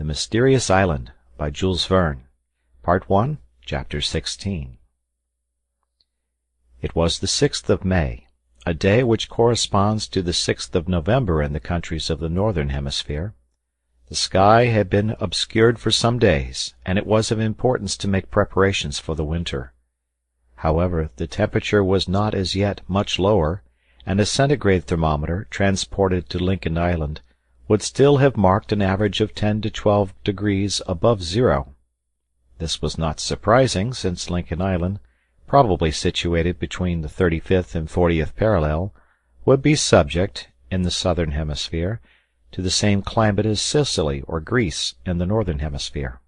The Mysterious Island by Jules Verne. Part 1, Chapter 16. It was the 6th of May, a day which corresponds to the 6th of November in the countries of the northern hemisphere. The sky had been obscured for some days, and it was of importance to make preparations for the winter. However, the temperature was not as yet much lower, and a centigrade thermometer, transported to Lincoln Island, would still have marked an average of 10 to 12 degrees above zero. This was not surprising, since Lincoln Island, probably situated between the 35th and 40th parallel, would be subject, in the southern hemisphere, to the same climate as Sicily or Greece in the northern hemisphere.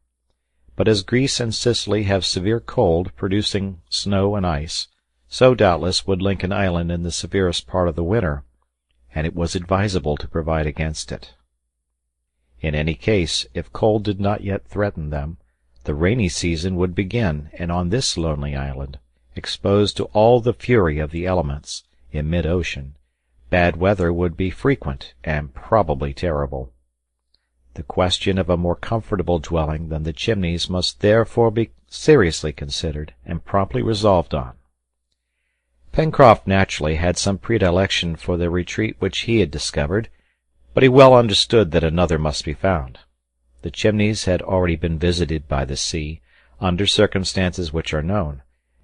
But as Greece and Sicily have severe cold, producing snow and ice, so doubtless would Lincoln Island in the severest part of the winter, and it was advisable to provide against it. In any case, if cold did not yet threaten them, the rainy season would begin, and on this lonely island, exposed to all the fury of the elements, in mid-ocean, bad weather would be frequent and probably terrible. The question of a more comfortable dwelling than the chimneys must therefore be seriously considered and promptly resolved on. Pencroft naturally had some predilection for the retreat which he had discovered, but he well understood that another must be found. The chimneys had already been visited by the sea, under circumstances which are known,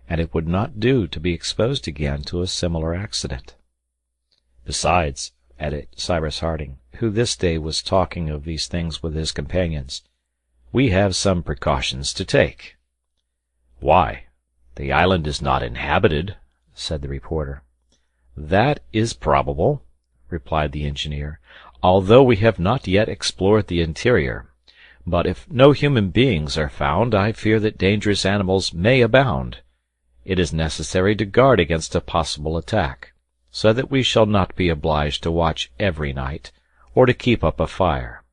and it would not do to be exposed again to a similar accident. Besides, added Cyrus Harding, who this day was talking of these things with his companions, we have some precautions to take. Why, the island is not inhabited, said the reporter. That is probable, replied the engineer, although we have not yet explored the interior. But if no human beings are found, I fear that dangerous animals may abound. It is necessary to guard against a possible attack, so that we shall not be obliged to watch every night, or to keep up a fire.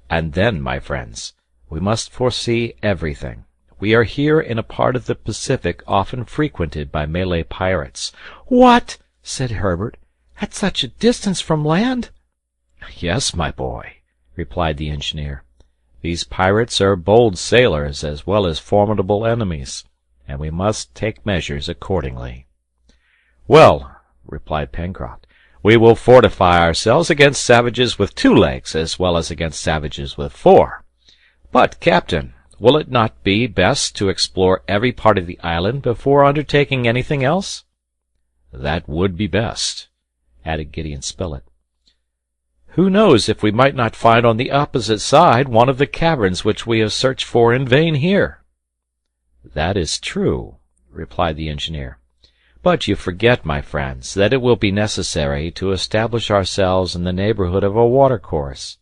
And then, my friends, we must foresee everything. We are here in a part of the Pacific often frequented by Malay pirates. What? Said Herbert. At such a distance from land? Yes, my boy, replied the engineer. These pirates are bold sailors as well as formidable enemies, and we must take measures accordingly. Well, replied Pencroft, we will fortify ourselves against savages with 2 legs as well as against savages with 4. But, Captain, will it not be best to explore every part of the island before undertaking anything else? That would be best, added Gideon Spilett. Who knows if we might not find on the opposite side one of the caverns which we have searched for in vain here? That is true, replied the engineer. But you forget, my friends, that it will be necessary to establish ourselves in the neighborhood of a watercourse,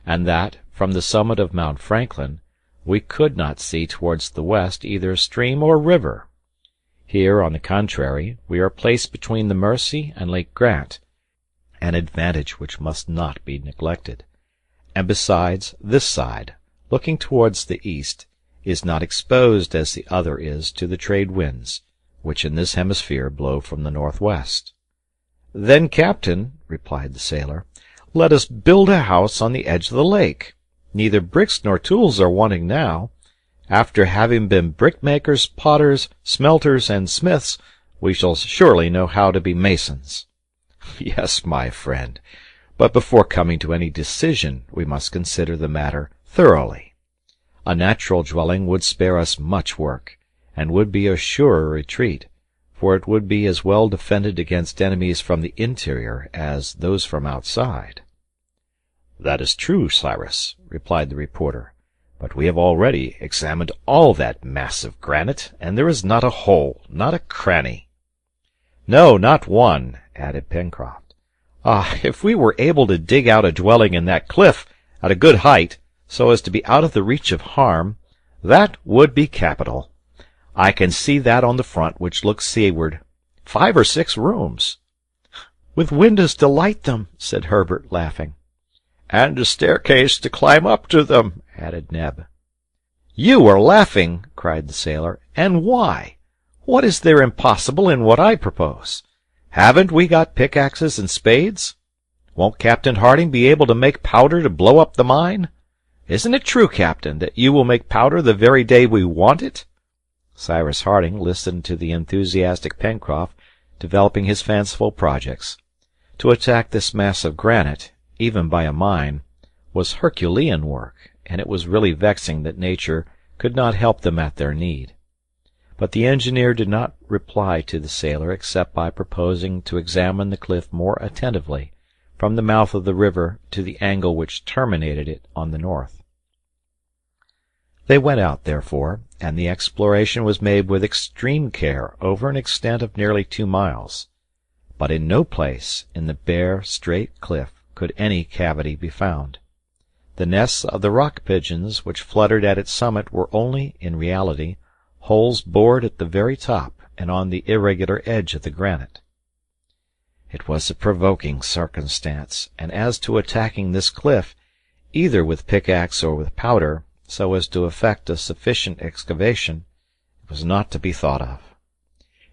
and that, from the summit of Mount Franklin, we could not see towards the west either stream or river. Here, on the contrary, we are placed between the Mercy and Lake Grant, an advantage which must not be neglected. And besides, this side, looking towards the east, is not exposed as the other is to the trade winds, which in this hemisphere blow from the northwest. Then, Captain, replied the sailor, let us build a house on the edge of the lake. Neither bricks nor tools are wanting now. After having been brickmakers, potters, smelters, and smiths, we shall surely know how to be masons. Yes, my friend, but before coming to any decision, we must consider the matter thoroughly. A natural dwelling would spare us much work, and would be a surer retreat, for it would be as well defended against enemies from the interior as those from outside. That is true, Cyrus, replied the reporter, but we have already examined all that mass of granite, and there is not a hole, not a cranny. No, not one, added Pencroft. Ah, if we were able to dig out a dwelling in that cliff, at a good height, so as to be out of the reach of harm, that would be capital. I can see that on the front which looks seaward. 5 or 6 rooms. With windows to light them, said Herbert, laughing. And a staircase to climb up to them, added Neb. You are laughing, cried the sailor, and why? What is there impossible in what I propose? Haven't we got pickaxes and spades? Won't Captain Harding be able to make powder to blow up the mine? Isn't it true, Captain, that you will make powder the very day we want it?" Cyrus Harding listened to the enthusiastic Pencroft developing his fanciful projects. To attack this mass of granite, even by a mine, was Herculean work, and it was really vexing that nature could not help them at their need. But the engineer did not reply to the sailor except by proposing to examine the cliff more attentively, from the mouth of the river to the angle which terminated it on the north. They went out, therefore, and the exploration was made with extreme care over an extent of nearly 2 miles. But in no place in the bare, straight cliff could any cavity be found. The nests of the rock pigeons which fluttered at its summit were only, in reality, holes bored at the very top and on the irregular edge of the granite. It was a provoking circumstance, and as to attacking this cliff, either with pickaxe or with powder, so as to effect a sufficient excavation, it was not to be thought of.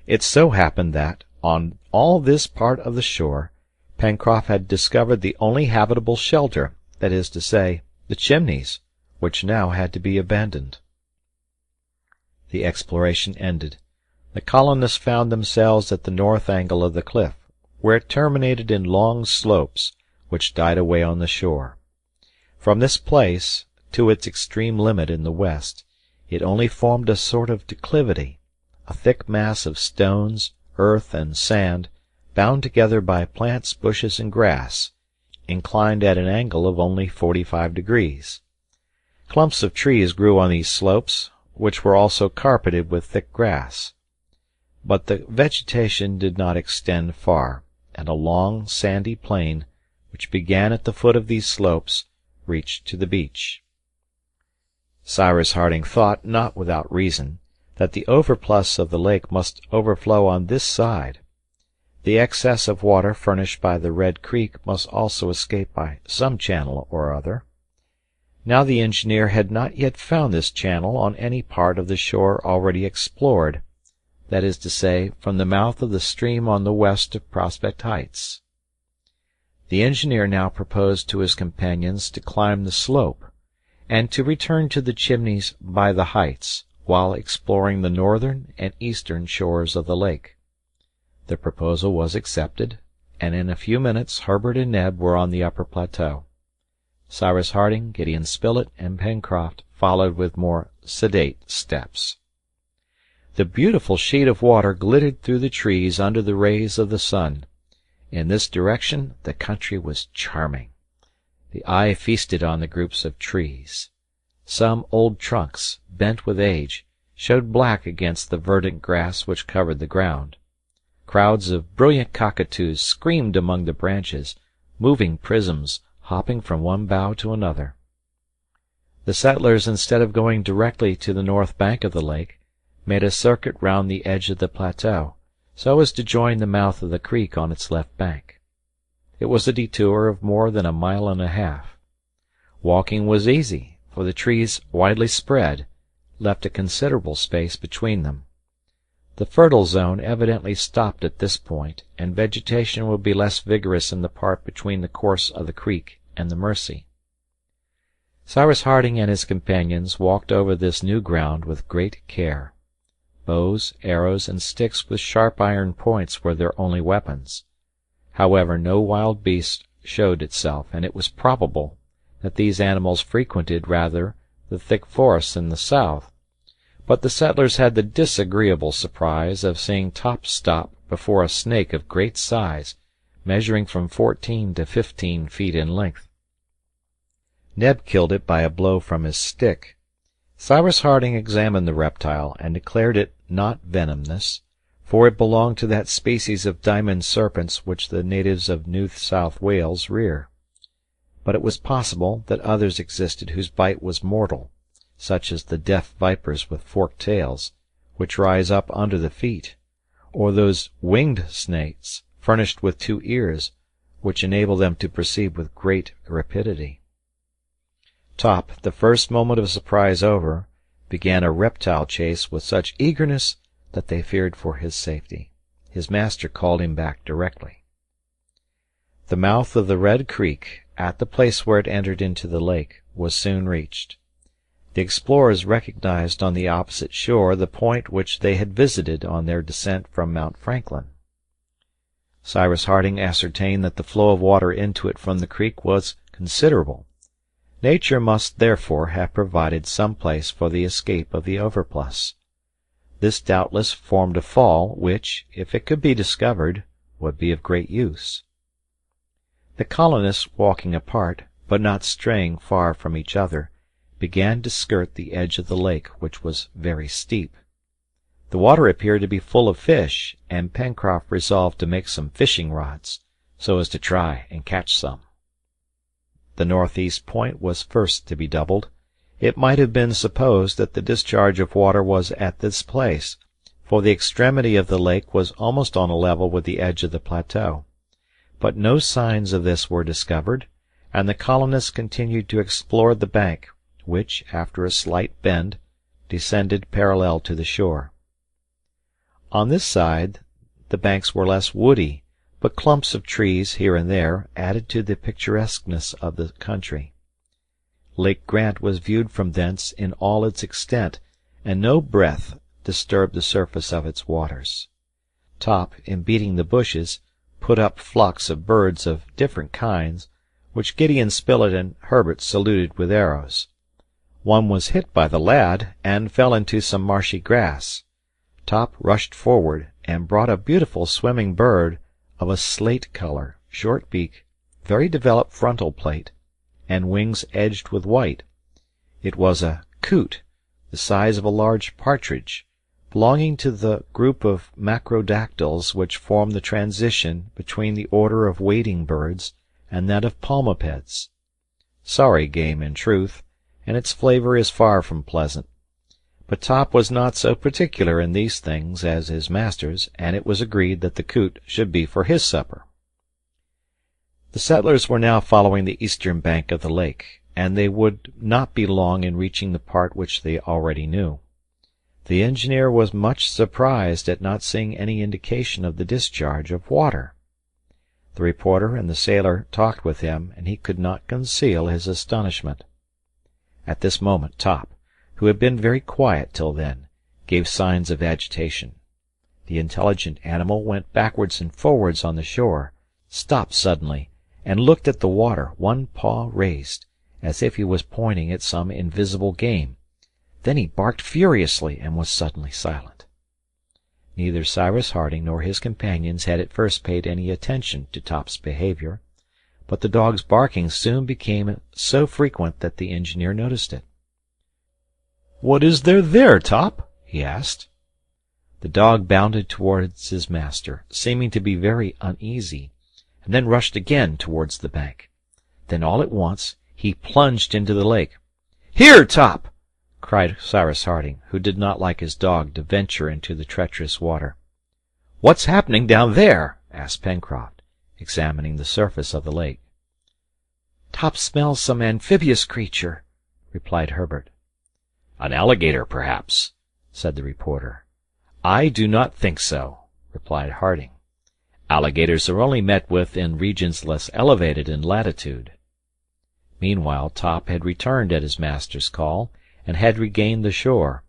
It so happened that, on all this part of the shore, Pencroft had discovered the only habitable shelter, that is to say, the Chimneys, which now had to be abandoned. The exploration ended. The colonists found themselves at the north angle of the cliff, where it terminated in long slopes, which died away on the shore. From this place, to its extreme limit in the west, it only formed a sort of declivity, a thick mass of stones, earth, and sand, bound together by plants, bushes, and grass, inclined at an angle of only 45 degrees. Clumps of trees grew on these slopes, which were also carpeted with thick grass. But the vegetation did not extend far, and a long, sandy plain, which began at the foot of these slopes, reached to the beach. Cyrus Harding thought, not without reason, that the overplus of the lake must overflow on this side. The excess of water furnished by the Red Creek must also escape by some channel or other. Now the engineer had not yet found this channel on any part of the shore already explored, that is to say, from the mouth of the stream on the west of Prospect Heights. The engineer now proposed to his companions to climb the slope, and to return to the Chimneys by the heights, while exploring the northern and eastern shores of the lake. The proposal was accepted, and in a few minutes Herbert and Neb were on the upper plateau. Cyrus Harding, Gideon Spilett, and Pencroft followed with more sedate steps. The beautiful sheet of water glittered through the trees under the rays of the sun. In this direction the country was charming. The eye feasted on the groups of trees. Some old trunks, bent with age, showed black against the verdant grass which covered the ground. Crowds of brilliant cockatoos screamed among the branches, moving prisms, hopping from one bough to another. The settlers, instead of going directly to the north bank of the lake, made a circuit round the edge of the plateau, so as to join the mouth of the creek on its left bank. It was a detour of more than 1.5 miles. Walking was easy, for the trees, widely spread, left a considerable space between them. The fertile zone evidently stopped at this point, and vegetation would be less vigorous in the part between the course of the creek and the Mercy. Cyrus Harding and his companions walked over this new ground with great care. Bows, arrows, and sticks with sharp iron points were their only weapons. However, no wild beast showed itself, and it was probable that these animals frequented rather the thick forests in the south. But the settlers had the disagreeable surprise of seeing Top stop before a snake of great size, measuring from 14 to 15 feet in length. Neb killed it by a blow from his stick. Cyrus Harding examined the reptile, and declared it not venomous, for it belonged to that species of diamond serpents which the natives of New South Wales rear. But it was possible that others existed whose bite was mortal, such as the deaf vipers with forked tails, which rise up under the feet, or those winged snakes, furnished with 2 ears, which enable them to proceed with great rapidity. Top, the first moment of surprise over, began a reptile chase with such eagerness that they feared for his safety. His master called him back directly. The mouth of the Red Creek, at the place where it entered into the lake, was soon reached. The explorers recognized on the opposite shore the point which they had visited on their descent from Mount Franklin. Cyrus Harding ascertained that the flow of water into it from the creek was considerable. Nature must therefore have provided some place for the escape of the overplus. This doubtless formed a fall which, if it could be discovered, would be of great use. The colonists, walking apart, but not straying far from each other, began to skirt the edge of the lake, which was very steep. The water appeared to be full of fish, and Pencroft resolved to make some fishing rods, so as to try and catch some. The northeast point was first to be doubled. It might have been supposed that the discharge of water was at this place, for the extremity of the lake was almost on a level with the edge of the plateau. But no signs of this were discovered, and the colonists continued to explore the bank, which, after a slight bend, descended parallel to the shore. On this side the banks were less woody, but clumps of trees here and there added to the picturesqueness of the country. Lake Grant was viewed from thence in all its extent, and no breath disturbed the surface of its waters. Top, in beating the bushes, put up flocks of birds of different kinds, which Gideon Spilett and Herbert saluted with arrows. One was hit by the lad, and fell into some marshy grass. Top rushed forward, and brought a beautiful swimming bird of a slate color, short beak, very developed frontal plate, and wings edged with white. It was a coot, the size of a large partridge, belonging to the group of macrodactyls which form the transition between the order of wading birds and that of palmipeds. Sorry game, in truth, and its flavor is far from pleasant. But Top was not so particular in these things as his masters, and it was agreed that the coot should be for his supper. The settlers were now following the eastern bank of the lake, and they would not be long in reaching the part which they already knew. The engineer was much surprised at not seeing any indication of the discharge of water. The reporter and the sailor talked with him, and he could not conceal his astonishment. At this moment Top, who had been very quiet till then, gave signs of agitation. The intelligent animal went backwards and forwards on the shore, stopped suddenly, and looked at the water, one paw raised, as if he was pointing at some invisible game. Then he barked furiously and was suddenly silent. Neither Cyrus Harding nor his companions had at first paid any attention to Top's behavior, but the dog's barking soon became so frequent that the engineer noticed it. "What is there, Top?" he asked. The dog bounded towards his master, seeming to be very uneasy, and then rushed again towards the bank. Then all at once he plunged into the lake. "Here, Top!" cried Cyrus Harding, who did not like his dog to venture into the treacherous water. "What's happening down there?" asked Pencroft, examining the surface of the lake. "Top smells some amphibious creature," replied Herbert. "An alligator, perhaps," said the reporter. "I do not think so," replied Harding. "Alligators are only met with in regions less elevated in latitude." Meanwhile Top had returned at his master's call, and had regained the shore.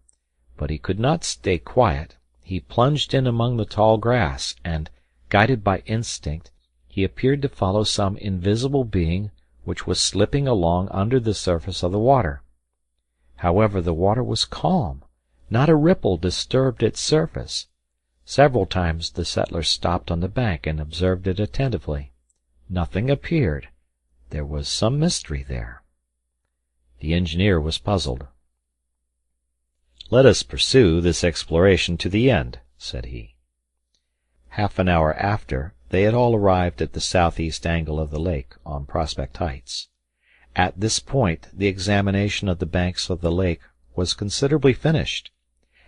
But he could not stay quiet. He plunged in among the tall grass, and, guided by instinct, he appeared to follow some invisible being which was slipping along under the surface of the water. However, the water was calm. Not a ripple disturbed its surface. Several times the settlers stopped on the bank and observed it attentively. Nothing appeared. There was some mystery there. The engineer was puzzled. "Let us pursue this exploration to the end," said he. Half an hour after, they had all arrived at the southeast angle of the lake, on Prospect Heights. At this point the examination of the banks of the lake was considerably finished,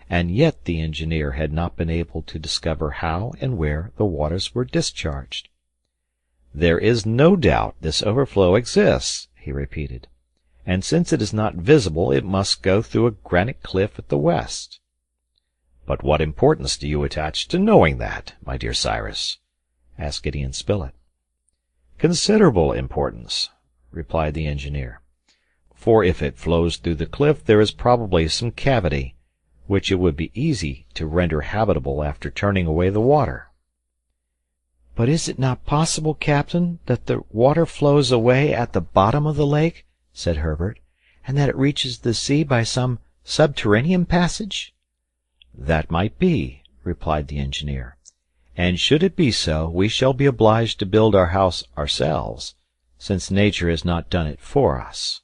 and yet the engineer had not been able to discover how and where the waters were discharged. "There is no doubt this overflow exists," he repeated, "and since it is not visible it must go through a granite cliff at the west." "But what importance do you attach to knowing that, my dear Cyrus?" asked Gideon Spilett. "Considerable importance," replied the engineer, for if it flows through the cliff there is probably some cavity, which it would be easy to render habitable after turning away the water." "But is it not possible, Captain, that the water flows away at the bottom of the lake," said Herbert, "and that it reaches the sea by some subterranean passage?" "That might be," replied the engineer, "and should it be so, we shall be obliged to build our house ourselves, since nature has not done it for us."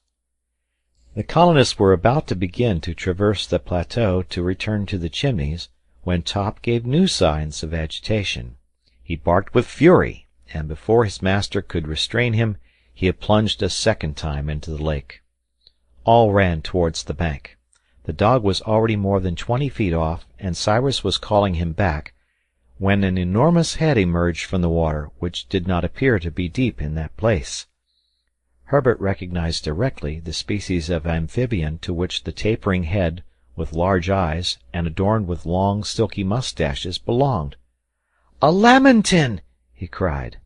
The colonists were about to begin to traverse the plateau to return to the Chimneys, when Top gave new signs of agitation. He barked with fury, and before his master could restrain him, he had plunged a second time into the lake. All ran towards the bank. The dog was already more than 20 feet off, and Cyrus was calling him back, when an enormous head emerged from the water, which did not appear to be deep in that place. Herbert recognized directly the species of amphibian to which the tapering head, with large eyes, and adorned with long, silky mustaches, belonged. "A lammertin!" he cried.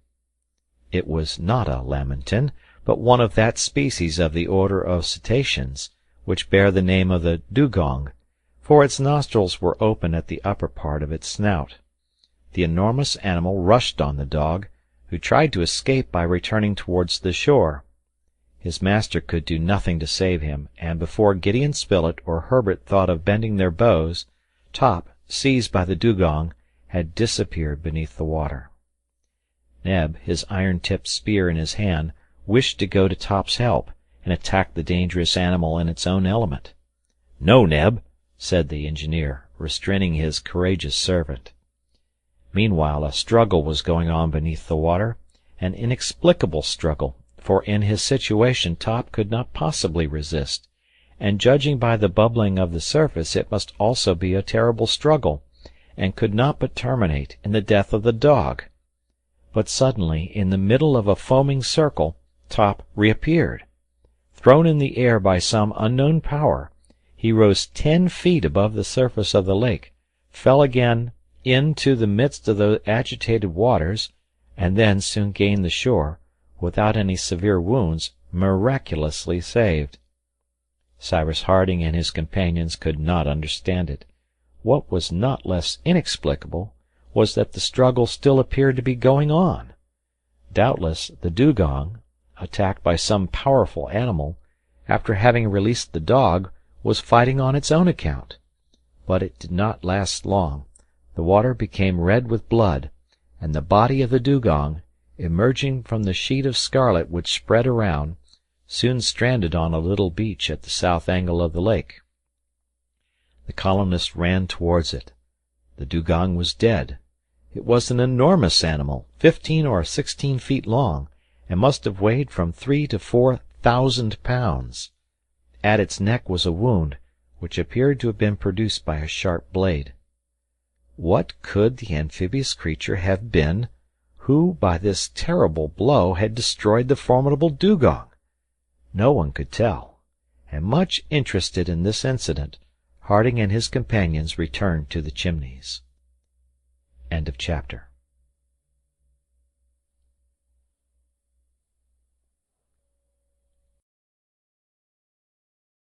It was not a lammertin, but one of that species of the order of cetaceans, which bear the name of the dugong, for its nostrils were open at the upper part of its snout. The enormous animal rushed on the dog, who tried to escape by returning towards the shore. His master could do nothing to save him, and before Gideon Spilett or Herbert thought of bending their bows, Top, seized by the dugong, had disappeared beneath the water. Neb, his iron-tipped spear in his hand, wished to go to Top's help, and attack the dangerous animal in its own element. "No, Neb," said the engineer, restraining his courageous servant. Meanwhile a struggle was going on beneath the water, an inexplicable struggle, for in his situation Top could not possibly resist, and judging by the bubbling of the surface it must also be a terrible struggle, and could not but terminate in the death of the dog. But suddenly, in the middle of a foaming circle, Top reappeared. Thrown in the air by some unknown power, he rose 10 feet above the surface of the lake, fell again into the midst of the agitated waters, and then soon gained the shore, without any severe wounds, miraculously saved. Cyrus Harding and his companions could not understand it. What was not less inexplicable was that the struggle still appeared to be going on. Doubtless the dugong, attacked by some powerful animal, after having released the dog, was fighting on its own account. But it did not last long. The water became red with blood, and the body of the dugong, emerging from the sheet of scarlet which spread around, soon stranded on a little beach at the south angle of the lake. The colonists ran towards it. The dugong was dead. It was an enormous animal, 15 or 16 feet long, and must have weighed from 3,000 to 4,000 pounds. At its neck was a wound, which appeared to have been produced by a sharp blade. What could the amphibious creature have been, who, by this terrible blow, had destroyed the formidable dugong? No one could tell, and much interested in this incident, Harding and his companions returned to the Chimneys. End of chapter.